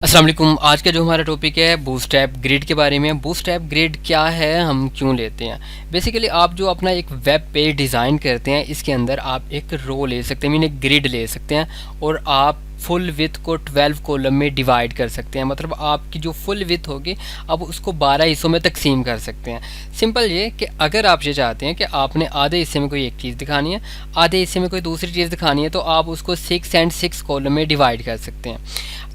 अस्सलाम वालेकुम। आज का जो हमारा टॉपिक है बूटस्ट्रैप ग्रिड के बारे में। बूटस्ट्रैप ग्रिड क्या है, हम क्यों लेते हैं। बेसिकली आप जो अपना एक वेब पेज डिज़ाइन करते हैं, इसके अंदर आप एक रो ले सकते हैं, मीन एक ग्रिड ले सकते हैं और आप फुल विथ को 12 कॉलम में डिवाइड कर सकते हैं। मतलब आपकी जो फुल विथ होगी अब उसको 12 हिस्सों में तकसीम कर सकते हैं। सिंपल ये कि अगर आप ये चाहते हैं कि आपने आधे हिस्से में कोई एक चीज़ दिखानी है, आधे हिस्से में कोई दूसरी चीज़ दिखानी है, तो आप उसको 6 एंड 6 कॉलम में डिवाइड कर सकते हैं।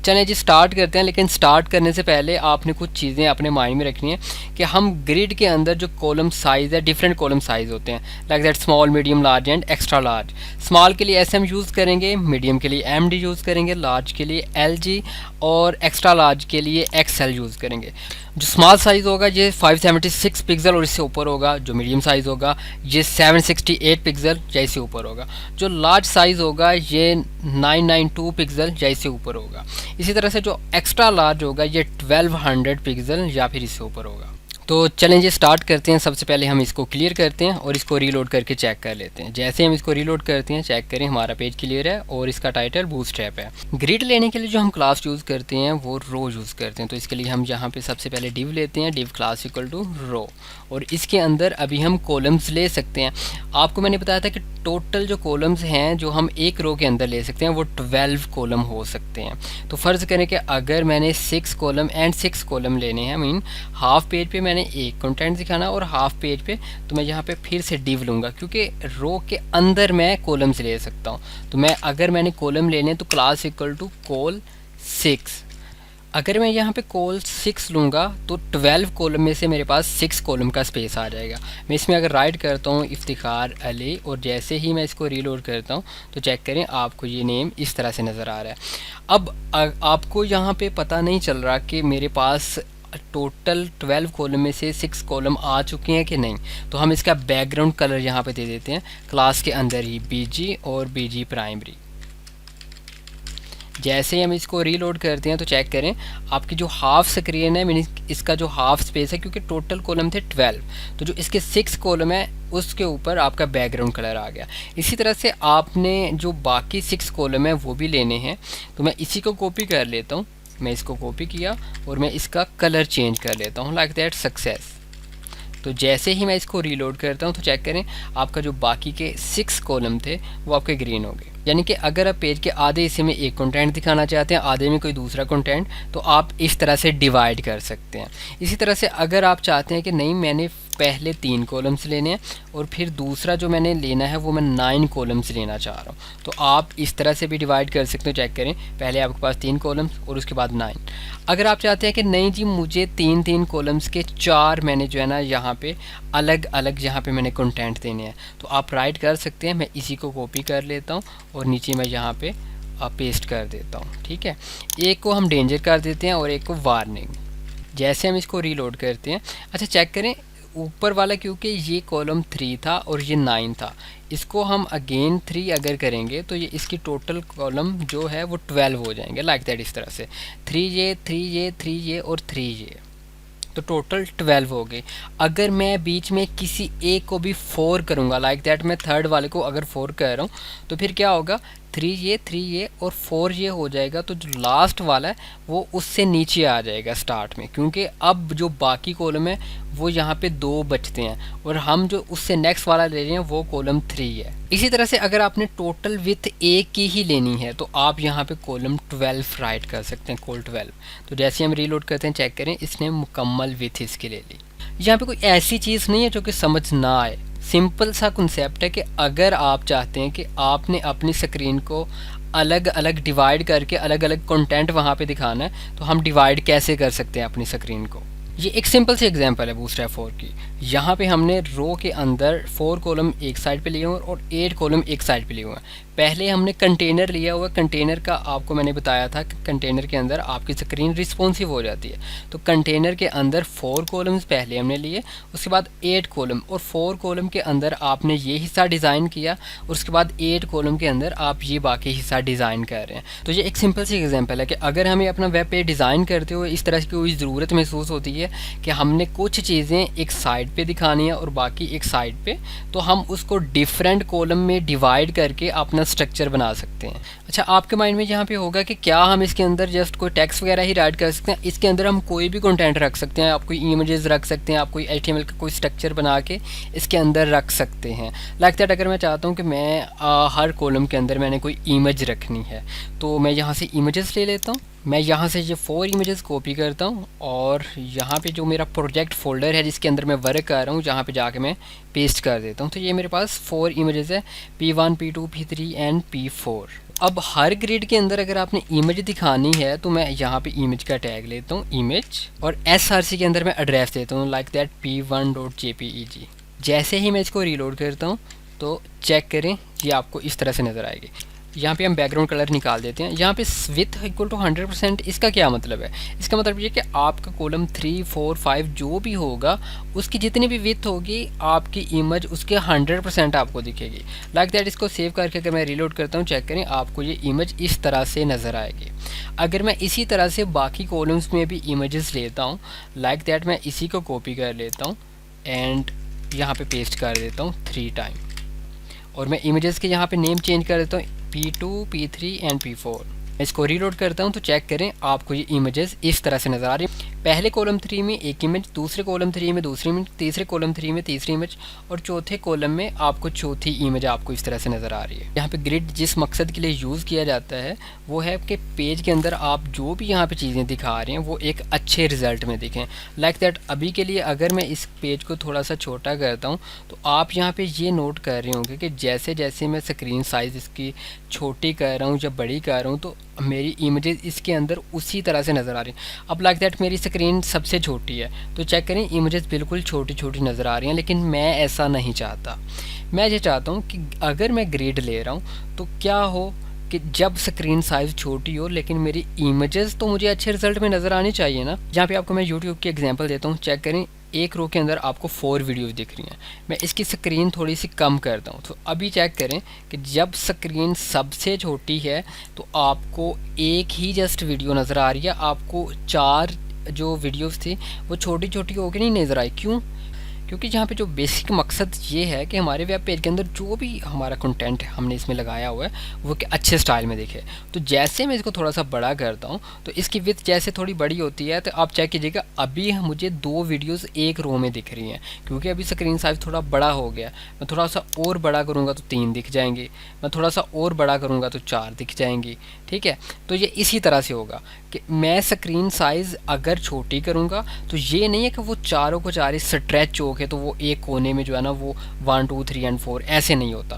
चलें जी स्टार्ट करते हैं, लेकिन स्टार्ट करने से पहले आपने कुछ चीज़ें अपने माइंड में रखनी है कि हम ग्रिड के अंदर जो कॉलम साइज़ है, डिफरेंट कॉलम साइज़ होते हैं, like that small, medium, large and extra large. Small के लिए SM यूज़ करेंगे, मीडियम के लिए MD यूज़ करेंगे, लार्ज के लिए LG और एक्स्ट्रा लार्ज के लिए XL यूज़ करेंगे। जो स्मॉल साइज़ होगा ये 576 पिक्सल और इससे ऊपर होगा। जो मीडियम साइज़ होगा ये 768 पिक्सल या इससे ऊपर होगा। जो लार्ज साइज़ होगा ये 992 पिक्सल या इससे ऊपर होगा। इसी तरह से जो एक्स्ट्रा लार्ज होगा ये 1200 पिक्सल या फिर इससे ऊपर होगा। तो चलें जी स्टार्ट करते हैं। सबसे पहले हम इसको क्लियर करते हैं और इसको रीलोड करके चेक कर लेते हैं। जैसे हम इसको रीलोड करते हैं, चेक करें हमारा पेज क्लियर है और इसका टाइटल बूटस्ट्रैप है। ग्रिड लेने के लिए जो हम क्लास यूज़ करते हैं वो रो यूज़ करते हैं। तो इसके लिए हम यहाँ पे सबसे पहले डिव लेते हैं, डिव क्लास इक्वल टू रो, और इसके अंदर अभी हम कॉलम्स ले सकते हैं। आपको मैंने बताया था कि टोटल जो कॉलम्स हैं जो हम एक रो के अंदर ले सकते हैं वो 12 कॉलम हो सकते हैं। तो फ़र्ज़ करें कि अगर मैंने 6 कॉलम एंड 6 कॉलम लेने हैं, मीन हाफ पेज पे मैंने एक कंटेंट दिखाना और हाफ पेज पे तो मैं यहाँ पे फिर से डिव लूँगा, क्योंकि रो के अंदर मैं कॉलम्स ले सकता हूँ। तो अगर मैंने कॉलम लेने तो क्लास इक्वल टू कॉल 6। अगर मैं यहाँ पे कॉल 6 लूँगा तो 12 कॉलम में से मेरे पास 6 कॉलम का स्पेस आ जाएगा। मैं इसमें अगर राइट करता हूँ इफ्तिखार अली और जैसे ही मैं इसको रीलोड करता हूँ तो चेक करें आपको ये नेम इस तरह से नज़र आ रहा है। अब आपको यहाँ पे पता नहीं चल रहा कि मेरे पास टोटल 12 कॉलम में से 6 कॉलम आ चुके हैं कि नहीं। तो हम इसका बैकग्राउंड कलर यहाँ पे दे देते हैं क्लास के अंदर ही, BG और BG प्राइमरी। जैसे ही हम इसको रीलोड करते हैं तो चेक करें आपकी जो हाफ स्क्रीन है, मीन इसका जो हाफ स्पेस है, क्योंकि टोटल कॉलम थे 12, तो जो इसके 6 कॉलम है उसके ऊपर आपका बैकग्राउंड कलर आ गया। इसी तरह से आपने जो बाकी 6 कॉलम है वो भी लेने हैं। तो मैं इसी को कॉपी कर लेता हूँ, मैं इसको कॉपी किया और मैं इसका कलर चेंज कर लेता हूँ, लाइक दैट सक्सेस। तो जैसे ही मैं इसको रीलोड करता हूँ तो चेक करें आपका जो बाकी के 6 कॉलम थे वो आपके ग्रीन हो गए। यानी कि अगर आप पेज के आधे हिस्से में एक कंटेंट दिखाना चाहते हैं, आधे में कोई दूसरा कंटेंट, तो आप इस तरह से डिवाइड कर सकते हैं। इसी तरह से अगर आप चाहते हैं कि नहीं मैंने पहले 3 कॉलम्स लेने हैं और फिर दूसरा जो मैंने लेना है वो मैं 9 कॉलम्स लेना चाह रहा हूँ, तो आप इस तरह से भी डिवाइड कर सकते हो। चेक करें पहले आपके पास 3 कॉलम्स और उसके बाद 9। अगर आप चाहते हैं कि नहीं जी मुझे 3 कॉलम्स के 4 मैंने जो है ना यहाँ पे अलग अलग यहाँ पे मैंने कंटेंट देने हैं, तो आप राइट कर सकते हैं। मैं इसी को कॉपी कर लेता हूँ और नीचे मैं यहाँ पे पेस्ट कर देता हूँ। ठीक है, एक को हम डेंजर कर देते हैं और एक को वार्निंग। जैसे हम इसको रीलोड करते हैं, अच्छा चेक करें ऊपर वाला, क्योंकि ये कॉलम 3 था और ये 9 था, इसको हम अगेन 3 अगर करेंगे तो ये इसकी टोटल कॉलम जो है वो 12 हो जाएंगे, लाइक दैट। इस तरह से 3 ये 3 ये 3 ये और 3 ये, तो टोटल 12 हो गए। अगर मैं बीच में किसी एक को भी 4 करूँगा, लाइक दैट मैं थर्ड वाले को अगर 4 कर रहा हूँ तो फिर क्या होगा, 3 ये और 4 ये हो जाएगा। तो जो लास्ट वाला है वो उससे नीचे आ जाएगा स्टार्ट में, क्योंकि अब जो बाकी कॉलम है वो यहाँ पे 2 बचते हैं और हम जो उससे नेक्स्ट वाला ले रहे हैं वो कॉलम 3 है। इसी तरह से अगर आपने टोटल विथ एक की ही लेनी है तो आप यहाँ पे कॉलम 12 राइट कर सकते हैं, कॉल 12। तो जैसे हम रीलोड करते हैं चेक करें इसने मुकम्मल विथ इसके ले ली। यहाँ पे कोई ऐसी चीज़ नहीं है जो कि समझ ना आए, सिंपल सा कॉन्सेप्ट है कि अगर आप चाहते हैं कि आपने अपनी स्क्रीन को अलग अलग डिवाइड करके अलग अलग कंटेंट वहाँ पे दिखाना है, तो हम डिवाइड कैसे कर सकते हैं अपनी स्क्रीन को। ये एक सिंपल सी एग्जांपल है बूटस्ट्रैप 4 की। यहाँ पे हमने रो के अंदर 4 कॉलम एक साइड पे लिए हुए और 8 कॉलम एक साइड पे लिए हुए हैं। पहले हमने कंटेनर लिया हुआ, कंटेनर का आपको मैंने बताया था कि कंटेनर के अंदर आपकी स्क्रीन रिस्पॉन्सिव हो जाती है। तो कंटेनर के अंदर 4 कॉलम्स पहले हमने लिए, उसके बाद 8 कॉलम, और 4 कॉलम के अंदर आपने ये हिस्सा डिज़ाइन किया और उसके बाद 8 कॉलम के अंदर आप ये बाकी हिस्सा डिज़ाइन कर रहे हैं। तो ये एक सिंपल सी एग्जाम्पल है कि अगर हमें अपना वेब पेज डिज़ाइन करते हुए इस तरह की कोई ज़रूरत महसूस होती है कि हमने कुछ चीज़ें एक साइड पे दिखानी है और बाकी एक साइड पे, तो हम उसको डिफरेंट कॉलम में डिवाइड करके अपना स्ट्रक्चर बना सकते हैं। अच्छा, आपके माइंड में यहाँ पे होगा कि क्या हम इसके अंदर जस्ट कोई टेक्स्ट वगैरह ही राइट कर सकते हैं? इसके अंदर हम कोई भी कंटेंट रख सकते हैं। आप कोई इमेजेस रख सकते हैं, आप कोई HTML का कोई स्ट्रक्चर बना के इसके अंदर रख सकते हैं। लाइक दैट, अगर मैं चाहता हूँ कि मैं हर कॉलम के अंदर मैंने कोई इमेज रखनी है, तो मैं यहाँ से इमेजेस ले लेता हूँ। मैं यहाँ से ये 4 इमेजेस कॉपी करता हूँ और यहाँ पे जो मेरा प्रोजेक्ट फोल्डर है जिसके अंदर मैं वर्क कर रहा हूँ, जहाँ पे जाके मैं पेस्ट कर देता हूँ। तो ये मेरे पास 4 इमेजेस है, P1, P2, P3 and P4। अब हर ग्रिड के अंदर अगर आपने इमेज दिखानी है तो मैं यहाँ पे इमेज का टैग लेता हूँ, इमेज, और src के अंदर मैं एड्रेस देता हूँ लाइक दैट p1.jpeg। जैसे ही मैं इसको रीलोड करता हूँ तो चेक करें, ये आपको इस तरह से नज़र आएगी। यहाँ पे हम बैकग्राउंड कलर निकाल देते हैं। यहाँ पे विथ इक्वल टू 100%, इसका क्या मतलब है? इसका मतलब ये कि आपका कॉलम 3, 4, 5 जो भी होगा उसकी जितनी भी विथ होगी आपकी इमेज उसके 100% आपको दिखेगी। लाइक दैट, इसको सेव करके अगर मैं रीलोड करता हूँ, चेक करें, आपको ये इमेज इस तरह से नज़र आएगी। अगर मैं इसी तरह से बाकी कॉलम्स में भी इमेजेस लेता हूँ, लाइक दैट, मैं इसी को कॉपी कर लेता हूँ एंड यहाँ पे पेस्ट कर देता हूँ 3 टाइम, और मैं इमेजेस के यहाँ पे नेम चेंज कर देता हूँ P2, P3 एंड P4। इसको रीलोड करता हूँ तो चेक करें, आपको ये इमेजेस इस तरह से नज़र आ रही है। पहले कॉलम 3 में एक इमेज, दूसरे कॉलम 3 में दूसरी इमेज, तीसरे कॉलम 3 में तीसरी इमेज, और चौथे कॉलम में आपको चौथी इमेज आपको इस तरह से नज़र आ रही है। यहाँ पे ग्रिड जिस मकसद के लिए यूज़ किया जाता है वो है कि पेज के अंदर आप जो भी यहाँ पे चीज़ें दिखा रहे हैं वो एक अच्छे रिजल्ट में दिखें। लाइक दैट, अभी के लिए अगर मैं इस पेज को थोड़ा सा छोटा करता हूँ तो आप यहाँ पे ये नोट कर रहे होंगे कि जैसे जैसे मैं स्क्रीन साइज़ इसकी छोटी कर रहा हूँ या बड़ी कर रहा हूँ तो मेरी इमेजेस इसके अंदर उसी तरह से नज़र आ रही हैं। अब लाइक दैट, मेरी स्क्रीन सबसे छोटी है तो चेक करें, इमेजेस बिल्कुल छोटी छोटी नज़र आ रही हैं, लेकिन मैं ऐसा नहीं चाहता। मैं ये चाहता हूँ कि अगर मैं ग्रेड ले रहा हूँ तो क्या हो कि जब स्क्रीन साइज़ छोटी हो लेकिन मेरी इमेजेस तो मुझे अच्छे रिजल्ट में नज़र आनी चाहिए ना। जहाँ पे आपको मैं यूट्यूब की एग्जांपल देता हूँ, चेक करें, एक रो के अंदर आपको 4 वीडियोस दिख रही हैं। मैं इसकी स्क्रीन थोड़ी सी कम करता हूँ तो अभी चेक करें कि जब स्क्रीन सबसे छोटी है तो आपको एक ही जस्ट वीडियो नज़र आ रही है, आपको 4 जो वीडियोस थी वो छोटी छोटी होकर नहीं नज़र आई। क्यों? क्योंकि यहाँ पे जो बेसिक मकसद ये है कि हमारे वेब पेज के अंदर जो भी हमारा कंटेंट हमने इसमें लगाया हुआ है वो कि अच्छे स्टाइल में दिखे। तो जैसे मैं इसको थोड़ा सा बड़ा करता हूँ तो इसकी विड्थ जैसे थोड़ी बड़ी होती है तो आप चेक कीजिएगा, अभी मुझे 2 वीडियोस एक रो में दिख रही हैं क्योंकि अभी स्क्रीन साइज़ थोड़ा बड़ा हो गया। मैं थोड़ा सा और बड़ा करूँगा तो 3 दिख जाएंगी, मैं थोड़ा सा और बड़ा करूँगा तो 4 दिख जाएंगी। ठीक है, तो ये इसी तरह से होगा कि मैं स्क्रीन साइज़ अगर छोटी करूँगा तो ये नहीं है कि वो चारों को चार स्ट्रेच हो के तो वो एक कोने में जो है ना वो 1, 2, 3 एंड 4 ऐसे नहीं होता।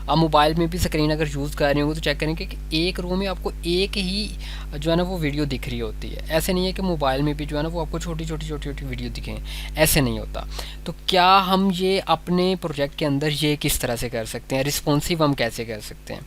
आप मोबाइल में भी स्क्रीन अगर यूज़ कर रहे होंगे तो चेक करेंगे कि एक रो में आपको एक ही जो है ना वो वीडियो दिख रही होती है। ऐसे नहीं है कि मोबाइल में भी जो है ना वो आपको छोटी छोटी वीडियो दिखें, ऐसे नहीं होता। तो क्या हम ये अपने प्रोजेक्ट के अंदर ये किस तरह से कर सकते हैं, रिस्पॉन्सिव हम कैसे कर सकते हैं?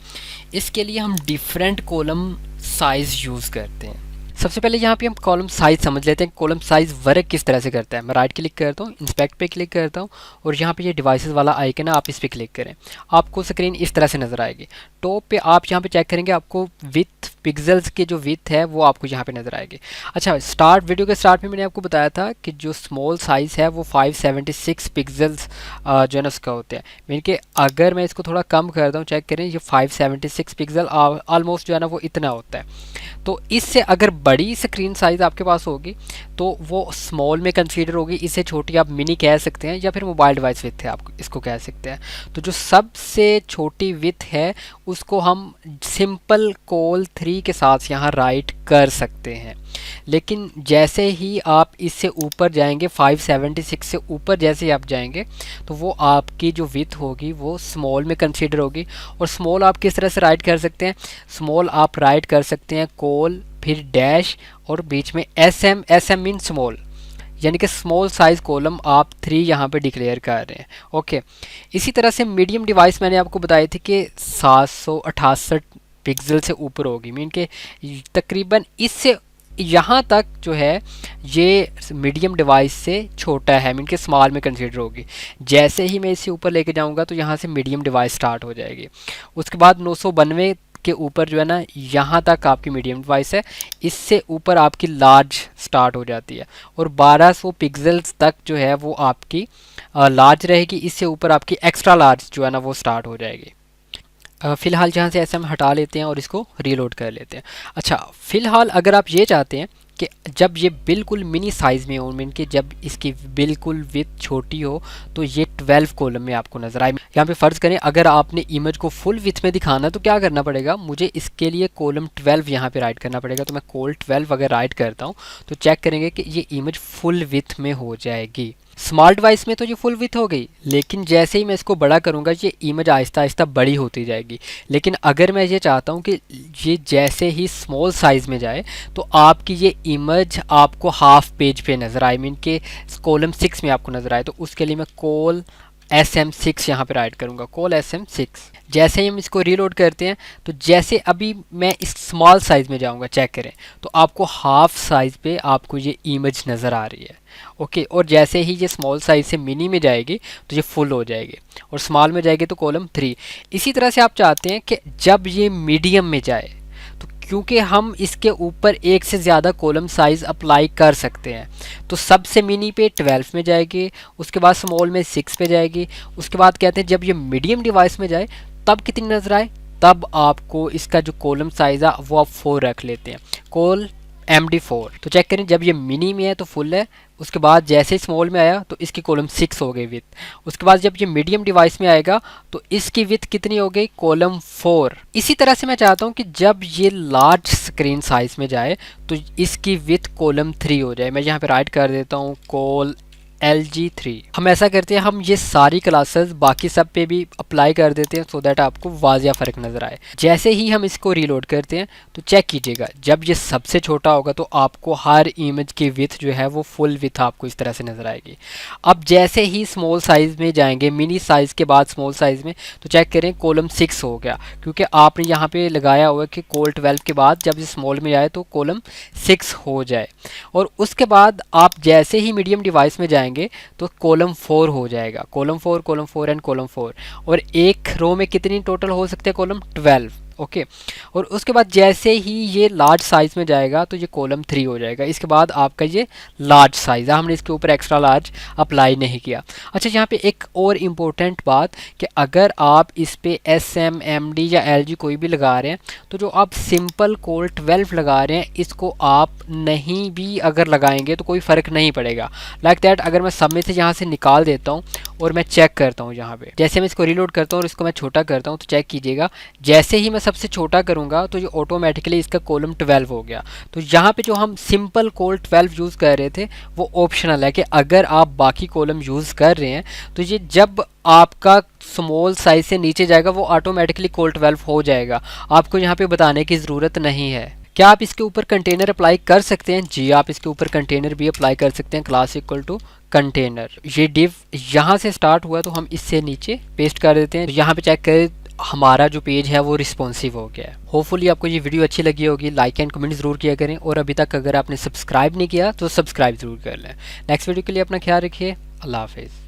इसके लिए हम डिफरेंट कॉलम साइज़ यूज़ करते हैं। सबसे पहले यहाँ पे हम कॉलम साइज़ समझ लेते हैं, कॉलम साइज़ वर्क किस तरह से करता है। मैं राइट क्लिक करता हूँ, इंस्पेक्ट पे क्लिक करता हूँ और यहाँ पे ये डिवाइसेस वाला आइकन है, आप इस पर क्लिक करें, आपको स्क्रीन इस तरह से नज़र आएगी। टॉप पे आप यहाँ पे चेक करेंगे, आपको विथ पिक्सेल्स की जो विथ है वो आपको यहाँ पे नज़र आएगी। अच्छा, वीडियो के स्टार्ट में मैंने आपको बताया था कि जो स्मॉल साइज़ है वो 576 पिक्सेल्स जो है ना उसका होता है। मीन कि अगर मैं इसको थोड़ा कम करता हूँ, चेक करें, ये 576 पिक्सल ऑलमोस्ट जो है ना वो इतना होता है। तो इससे अगर बड़ी स्क्रीन साइज़ आपके पास होगी तो वो स्मॉल में कंसीडर होगी, इससे छोटी आप मिनी कह सकते हैं या फिर मोबाइल डिवाइस विथ है, आप इसको कह सकते हैं। तो जो सबसे छोटी विथ है उसको हम सिंपल कॉल 3 के साथ यहाँ राइट कर सकते हैं। लेकिन जैसे ही आप इससे ऊपर जाएंगे, 576 से ऊपर जैसे ही आप जाएंगे तो वो आपकी जो विथ होगी वो स्मॉल में कंसीडर होगी। और स्मॉल आप किस तरह से राइट कर सकते हैं? स्मॉल आप राइट कर सकते हैं कॉल, फिर डैश और बीच में एसएम मीन स्मॉल, यानी कि स्मॉल साइज़ कॉलम आप 3 यहाँ पे डिक्लेयर कर रहे हैं। ओके, इसी तरह से मीडियम डिवाइस मैंने आपको बताई थी कि 768 पिक्सल से ऊपर होगी, मीन के तकरीबन इससे यहाँ तक जो है ये मीडियम डिवाइस से छोटा है, मीन के स्मॉल में कंसीडर होगी। जैसे ही मैं इसे ऊपर लेके जाऊँगा तो यहाँ से मीडियम डिवाइस स्टार्ट हो जाएगी। उसके बाद 992 के ऊपर जो है ना यहाँ तक आपकी मीडियम डिवाइस है, इससे ऊपर आपकी लार्ज स्टार्ट हो जाती है और 1200 पिक्सेल्स तक जो है वो आपकी लार्ज रहेगी। इससे ऊपर आपकी एक्स्ट्रा लार्ज जो है ना वो स्टार्ट हो जाएगी। फ़िलहाल जहाँ से ऐसे हम हटा लेते हैं और इसको रीलोड कर लेते हैं। अच्छा, फ़िलहाल अगर आप ये चाहते हैं कि जब ये बिल्कुल मिनी साइज़ में हो, मीन कि जब इसकी बिल्कुल विड्थ छोटी हो, तो ये 12 कॉलम में आपको नज़र आए। यहाँ पे फ़र्ज़ करें अगर आपने इमेज को फुल विड्थ में दिखाना तो क्या करना पड़ेगा, मुझे इसके लिए कॉलम 12 यहाँ पे राइट करना पड़ेगा। तो मैं कॉल 12 अगर राइट करता हूँ तो चेक करेंगे कि ये इमेज फुल विड्थ में हो जाएगी। स्मॉल डिवाइस में तो ये फुल विथ हो गई, लेकिन जैसे ही मैं इसको बड़ा करूँगा ये इमेज आहिस्ता आहिस्ता बड़ी होती जाएगी। लेकिन अगर मैं ये चाहता हूँ कि ये जैसे ही स्मॉल साइज़ में जाए तो आपकी ये इमेज आपको हाफ पेज पे नज़र आए, मीन के कॉलम 6 में आपको नज़र आए। तो उसके लिए मैं कॉल SM6 यहाँ पे राइट करूँगा, कॉल SM6। जैसे ही हम इसको रीलोड करते हैं तो जैसे अभी मैं इस स्मॉल साइज़ में जाऊँगा, चेक करें तो आपको हाफ साइज़ पे आपको ये इमेज नज़र आ रही है। ओके, और जैसे ही ये स्मॉल साइज़ से मिनी में जाएगी तो ये फुल हो जाएगी, और स्मॉल में जाएगी तो कॉलम 3। इसी तरह से आप चाहते हैं कि जब ये मीडियम में जाए, तो क्योंकि हम इसके ऊपर एक से ज़्यादा कॉलम साइज़ अप्लाई कर सकते हैं, तो सबसे मिनी पे 12 में जाएगी, उसके बाद स्मॉल में 6 पे जाएगी, उसके बाद कहते हैं जब ये मीडियम डिवाइस में जाए तब कितनी नज़र आए, तब आपको इसका जो कॉलम साइज़ है वो आप 4 रख लेते हैं, कॉल MD4। तो चेक करें जब ये मिनी में है तो फुल है, उसके बाद जैसे ही स्मॉल में आया तो इसकी कॉलम 6 हो गई विथ, उसके बाद जब ये मीडियम डिवाइस में आएगा तो इसकी विथ कितनी हो गई, कॉलम 4। इसी तरह से मैं चाहता हूँ कि जब ये लार्ज स्क्रीन साइज में जाए तो इसकी विथ कॉलम 3 हो जाए। मैं यहाँ पे राइट कर देता हूँ कॉल LG3। हम ऐसा करते हैं, हम ये सारी क्लासेस बाकी सब पे भी अप्लाई कर देते हैं सो दैट आपको वाजिया फ़र्क नज़र आए। जैसे ही हम इसको रीलोड करते हैं तो चेक कीजिएगा जब ये सबसे छोटा होगा तो आपको हर इमेज की विथ जो है वो फुल विथ आपको इस तरह से नज़र आएगी। अब जैसे ही स्मॉल साइज़ में जाएंगे, मिनी साइज़ के बाद स्मॉल साइज़ में, तो चेक करें कॉलम 6 हो गया, क्योंकि आपने यहाँ पे लगाया हुआ है कि कॉल 12 के बाद जब ये स्मॉल में जाए तो कॉलम 6 हो जाए। और उसके बाद आप जैसे ही मीडियम डिवाइस में जाएंगे तो कॉलम 4 हो जाएगा, कॉलम 4 एंड कॉलम 4। और एक रो में कितनी टोटल हो सकते हैं, कॉलम 12। ओके, और उसके बाद जैसे ही ये लार्ज साइज़ में जाएगा तो ये कॉलम 3 हो जाएगा। इसके बाद आपका ये लार्ज साइज़ है, हमने इसके ऊपर एक्स्ट्रा लार्ज अप्लाई नहीं किया। अच्छा, यहाँ पे एक और इम्पोर्टेंट बात कि अगर आप इस पे SM, MD या LG कोई भी लगा रहे हैं तो जो आप सिंपल कॉल 12 लगा रहे हैं इसको आप नहीं भी अगर लगाएंगे तो कोई फ़र्क नहीं पड़ेगा। लाइक दैट अगर मैं सब में से यहाँ से निकाल देता हूँ और मैं चेक करता हूँ, यहाँ पे जैसे मैं इसको रीलोड करता हूँ और इसको मैं छोटा करता हूँ तो चेक कीजिएगा जैसे ही मैं सबसे छोटा करूँगा तो ये ऑटोमेटिकली इसका कॉलम 12 हो गया। तो यहाँ पे जो हम सिंपल कॉल 12 यूज़ कर रहे थे वो ऑप्शनल है कि अगर आप बाकी कॉलम यूज़ कर रहे हैं तो ये जब आपका स्मॉल साइज से नीचे जाएगा वो ऑटोमेटिकली कॉल 12 हो जाएगा, आपको यहाँ पे बताने की ज़रूरत नहीं है। क्या आप इसके ऊपर कंटेनर अप्लाई कर सकते हैं? जी, आप इसके ऊपर कंटेनर भी अप्लाई कर सकते हैं, क्लास इक्वल टू कंटेनर। ये डिव यहाँ से स्टार्ट हुआ तो हम इससे नीचे पेस्ट कर देते हैं। तो यहाँ पे चेक करें हमारा जो पेज है वो रिस्पॉन्सिव हो गया है। होपफुली आपको ये वीडियो अच्छी लगी होगी, लाइक एंड कमेंट ज़रूर किया करें, और अभी तक अगर आपने सब्सक्राइब नहीं किया तो सब्सक्राइब ज़रूर कर लें। नेक्स्ट वीडियो के लिए अपना ख्याल रखिए, अल्लाह हाफिज़।